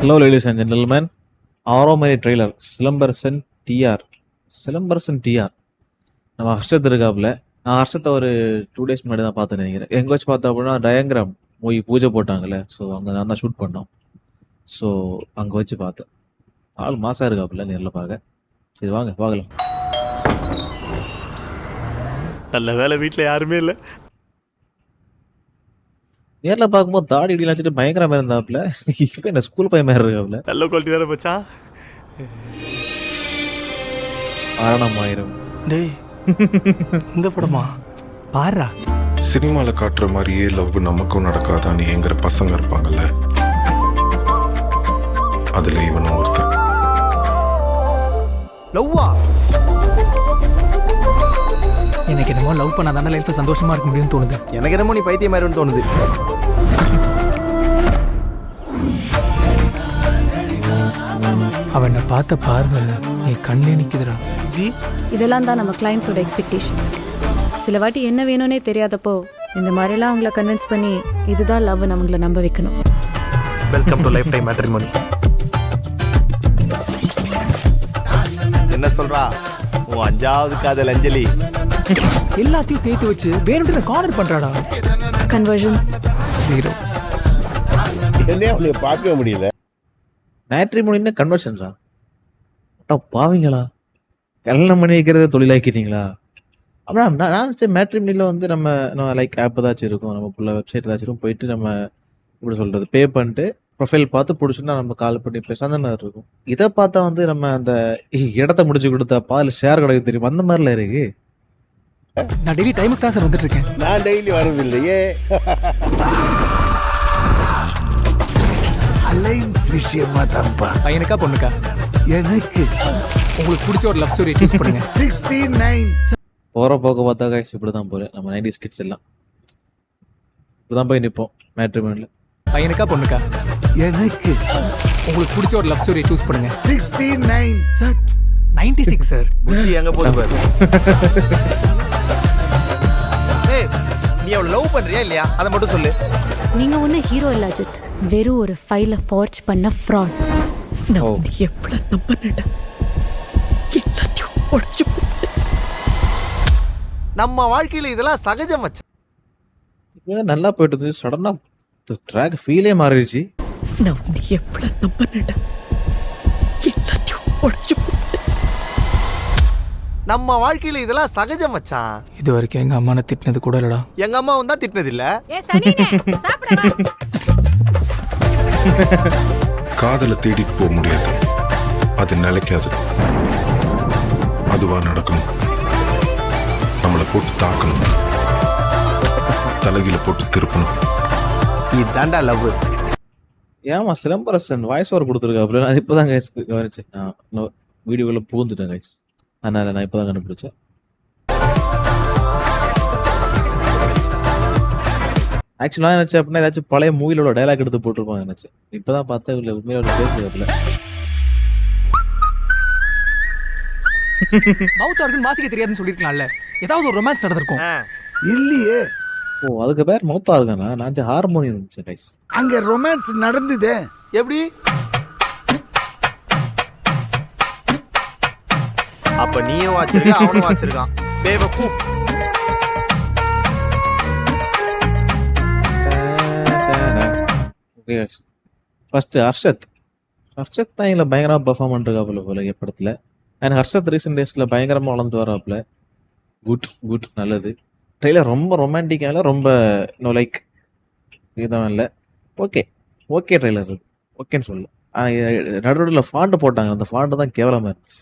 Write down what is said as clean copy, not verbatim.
Hello, ladies and gentlemen. ஆரோமணி trailer Silambarasan TR. Silambarasan TR நம்ம ஹர்ஷத் இருக்காப்புல. நான் ஹர்ஷத்தை ஒரு 2 days முன்னாடி தான் பார்த்து நினைக்கிறேன். எங்கே வச்சு பார்த்தா அப்படின்னா டயங்கிராம் மூவி பூஜை போட்டாங்கல்ல. ஸோ அங்கே நான் தான் ஷூட் பண்ணோம். ஸோ அங்கே வச்சு பார்த்தேன். ஆள் மாசா இருக்காப்புல நேரில் பார்க்க. சரி வாங்க பார்க்கலாம். நல்ல வேலை வீட்டில் யாருமே இல்லை. நேரில் பார்க்கும்போது தாடி இடிலாம் வச்சுட்டு பயங்கரமாக இருந்தாப்புல. இப்போ என்ன ஸ்கூல் பையன் மாதிரி இருக்காப்புல. நல்ல குவாலிட்டி தானே பச்சா. ஆரணமாயிரம் டேய் இந்த படமா பாரா. சினிமாவில் காட்டுற மாதிரியே லவ் நமக்கும் நடக்காதான்னு ஏங்குற பசங்க இருப்பாங்கல்ல, அதுல இவனும் ஒருத்தன். லவ்வா எனக்கு என்னமோ லவ் பண்ணாதானே லைஃப்ல சந்தோஷமா இருக்க முடியும்னு தோணுது. எனக்கு என்னமோ நீ பைத்தியமாயிருன்னு தோணுது. அவனை பார்த்த பார்வை என் கண்ணே நிக்குதுடா. ஜி இதெல்லாம் தான் நம்ம கிளைண்ட்ஸோட எக்ஸ்பெக்டேஷன்ஸ். சில வாட்டி என்ன வேணும்னே தெரியாதப்போ இந்த மாதிரிலாம் அவங்கள கன்வின்ஸ் பண்ணி இதுதான் லவ் அவங்கள நம்ப வைக்கணும். Welcome to life time matrimony. என்ன சொல்றா உன் 5வது காதல் அஞ்சலி? எல்லாத்தையும் சேர்த்து வச்சு வேணும்னு கார்னர் பண்றாடா. கன்வர்ஷன்ஸ் 0. என்னைய அவனுக்கு பார்க்க முடியல. மேட்ரிமோனின்னு கன்வர்ஷன்ஸா? பாவீங்களா? கல்யாணம் பண்ணி வைக்கிறத தொழிலாக்கிட்டீங்களா? அப்புறம் நான் சரி மேட்ரிமோனியில் வந்து நம்ம லைக் ஆப் ஏதாச்சும் இருக்கும், நம்ம ஃபுல்லாக வெப்சைட் ஏதாச்சும் இருக்கும், போயிட்டு நம்ம இப்படி சொல்கிறது பே பண்ணிட்டு ப்ரொஃபைல் பார்த்து பிடிச்சுன்னா நம்ம கால் பண்ணி பேச அந்த மாதிரி இருக்கும். இதை பார்த்தா வந்து நம்ம அந்த இடத்த முடிச்சு கொடுத்தா பால் ஷேர் கிடையாது தெரியும், அந்த மாதிரிலாம் இருக்கு. நான் டெய்லி டைமுக்கு தான் சார் வந்துட்டு இருக்கேன். நான் டெய்லி வரதில்லையே. அலைன்ஸ் விஷயமா தான்ப்பா. பையனுக்கா பொண்ணுக்கா? எனக்கு உங்களுக்கு பிடிச்ச ஒரு லவ் ஸ்டோரியை சூஸ் பண்ணுங்க. 69. போகிற போக்க பார்த்தா கைஸ் இப்படி தான் போகிறேன். நம்ம 90s கிட்ஸ் எல்லாம் இப்படி தான் போய் நிற்போம் மேட்ரிமோனியில். பையனுக்கா பொண்ணுக்கா? எனக்கு உங்களுக்கு பிடிச்ச ஒரு லவ் ஸ்டோரியை சூஸ் பண்ணுங்க. 69. Sir 96 sir. புத்தி எங்க போகுது பாரு. ஏய் நீ அவளை லவ் பண்றியா இல்லையா அதை மட்டும் சொல்லு. நீங்க ஒண்ணு ஹீரோ இல்ல அஜித், வெறும் ஒரு ஃபைலை ஃபார்ஜ் பண்ண ஃப்ராட். எப்படி நம்பினடா எல்லாத்தையும் உடைச்சு போட்டு. நம்ம வாழ்க்கையில இதெல்லாம் சகஜம் மச்சான். இப்போ நல்லா போயிட்டு இருந்துச்சு, சடனாக ட்ராக் ஃபீலே மாறிடுச்சு. நான் உன்னை எப்படி நம்பினடா எல்லாத்தையும் உடைச்சு போட்டு. நம்ம வாழ்க்கையில இதெல்லாம் சகஜம் மச்சான். இது வரைக்கும் எங்க அம்மா திட்டினது கூட இல்லடா. எங்க அம்மாவும் தான் திட்டினது இல்ல. காதலை தேடிட்டு போக முடியாது, அது நிலைக்காது. அதுவா நடக்கணும், நம்மளை போட்டு தாக்கணும், தலைகில போட்டு திருப்பணும். இதாண்டா லவ். ஏமா சிலம்பரசன் வாய்ஸ் ஓவர் கொடுத்துருக்காப்புல. நான் இப்போ தான் கைஸ் கவனிச்சேன். நான் வீடியோக்குள்ளே பூந்துட்டேன் கைஸ், அதனால் நான் இப்போ தான் கண்டுபிடிச்சேன். ஆக்சுவலாக நினச்சேன் அப்படின்னா ஏதாச்சும் பழைய மூவிலோட டைலாக் எடுத்து போட்டிருப்பாங்க நினச்சேன். இப்போ தான் பார்த்தா இல்லை உண்மையில பேசுறதுல மவுத் ஆர்கன் வாசிக்க தெரியாதுன்னு சொல்லிருக்கலாம்ல. ஏதாவது ஒரு ரொமான்ஸ் நடந்திருக்கும். இல்லையே, ஓ அதுக்கு பேர் மௌத்தா இருக்கானா? நான் ஹார்மோனியம் இருந்துச்சேன் கைஸ். அங்க ரொமான்ஸ் நடந்துதே. எப்படி? அப்ப நீயும் வாச்சிருக்க அவனும் வாச்சிருக்கான். பேவக்கூஃப். ஓகே ஃபர்ஸ்ட் ஹர்ஷத் தான் எங்களை பயங்கரமாக பெர்ஃபார்ம் பண்ணிருக்காப்புல போல படத்தில். அண்ட் ஹர்ஷத் ரீசெண்ட் டேஸில் பயங்கரமாக வளர்ந்து வராப்புல. குட் நல்லது. ட்ரெயிலர் ரொம்ப ரொமான்டிக்காக இல்லை, ரொம்ப இன்னும் லைக் இதுதான் இல்லை. ஓகே ட்ரெய்லர் ஓகேன்னு சொல்லலாம். ஆனால் நடுவில் ஃபாண்ட்டு போட்டாங்க, அந்த ஃபாண்ட்டு தான் கேவலமாக இருந்துச்சு.